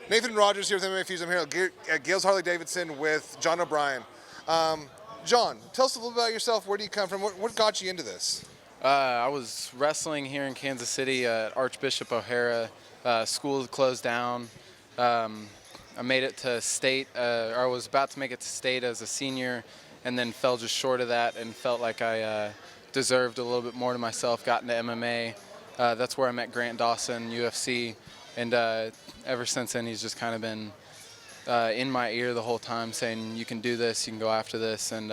Nathan Rogers here with MMA Fuse. I'm here at Gales Harley-Davidson with John O'Brien. John, tell us a little about yourself. Where do you come from? What got you into this? I was wrestling here in Kansas City at Archbishop O'Hara. School closed down. I made it to state, or I was about to make it to state as a senior, and then fell just short of that and felt like I deserved a little bit more to myself. Got into MMA. That's where I met Grant Dawson, UFC, and ever since then he's just kind of been in my ear the whole time saying, you can do this, you can go after this, and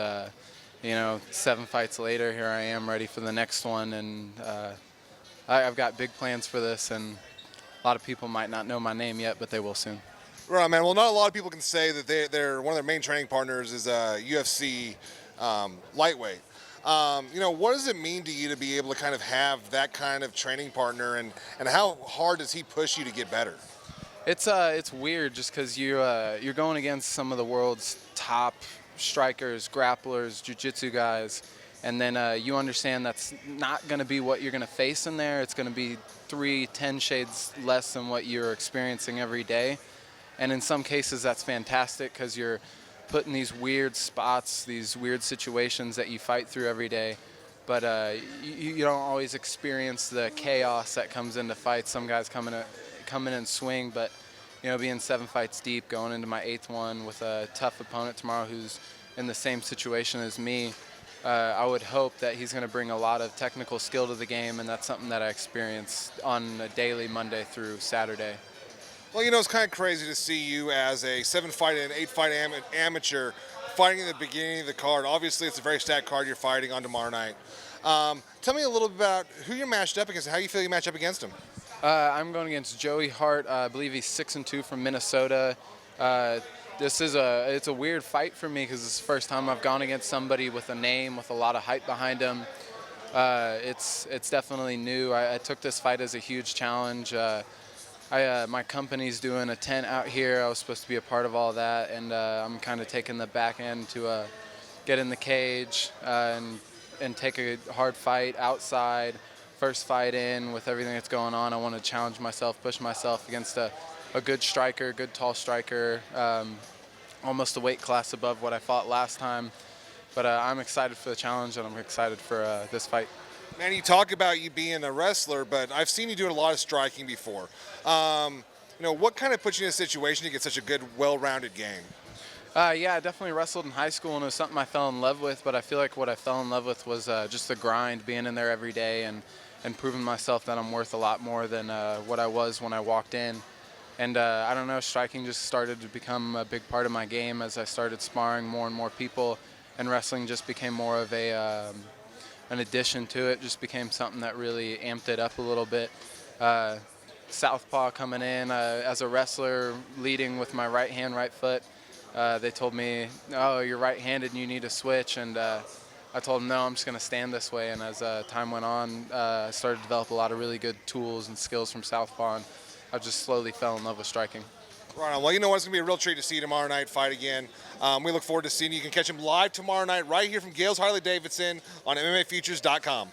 you know, 7 fights later, here I am ready for the next one, and I've got big plans for this, and a lot of people might not know my name yet, but they will soon. Right, man. Well, not a lot of people can say that they're one of their main training partners is a UFC lightweight. You know, what does it mean to you to be able to kind of have that kind of training partner, and how hard does he push you to get better? It's weird just because you're going against some of the world's top strikers, grapplers, jiu-jitsu guys, and then you understand that's not going to be what you're going to face in there. It's going to be 10 shades less than what you're experiencing every day. And in some cases that's fantastic because you're put in these weird spots, these weird situations that you fight through every day. But you don't always experience the chaos that comes into fights. Some guys come in and swing, but you know, being 7 fights deep, going into my 8th one with a tough opponent tomorrow who's in the same situation as me, I would hope that he's going to bring a lot of technical skill to the game, and that's something that I experience on a daily, Monday through Saturday. Well, you know, it's kind of crazy to see you as a 7-fight and 8-fight amateur fighting in the beginning of the card. Obviously, it's a very stacked card you're fighting on tomorrow night. Tell me a little bit about who you're matched up against and how you feel you match up against him. I'm going against Joey Hart. I believe he's 6-2 from Minnesota. It's a weird fight for me because it's the first time I've gone against somebody with a name, with a lot of hype behind him. It's definitely new. I took this fight as a huge challenge. My company's doing a tent out here. I was supposed to be a part of all that, and I'm kind of taking the back end to get in the cage and take a hard fight outside. First fight in with everything that's going on. I want to challenge myself, push myself against a good striker, good tall striker, almost a weight class above what I fought last time. But I'm excited for the challenge, and I'm excited for this fight. Man, you talk about you being a wrestler, but I've seen you doing a lot of striking before. You know, what kind of puts you in a situation to get such a good, well-rounded game? Yeah, I definitely wrestled in high school, and it was something I fell in love with, but I feel like what I fell in love with was just the grind, being in there every day and proving myself that I'm worth a lot more than what I was when I walked in. And I don't know, striking just started to become a big part of my game as I started sparring more and more people, and wrestling just became more of an addition to it, just became something that really amped it up a little bit. Southpaw coming in as a wrestler, leading with my right hand, right foot. They told me, oh, you're right-handed and you need to switch, and I told them, no, I'm just going to stand this way. And as time went on, I started to develop a lot of really good tools and skills from Southpaw, and I just slowly fell in love with striking. Right on. Well, you know what? It's going to be a real treat to see you tomorrow night fight again. We look forward to seeing you. You can catch him live tomorrow night right here from Gales Harley-Davidson on MMAFutures.com.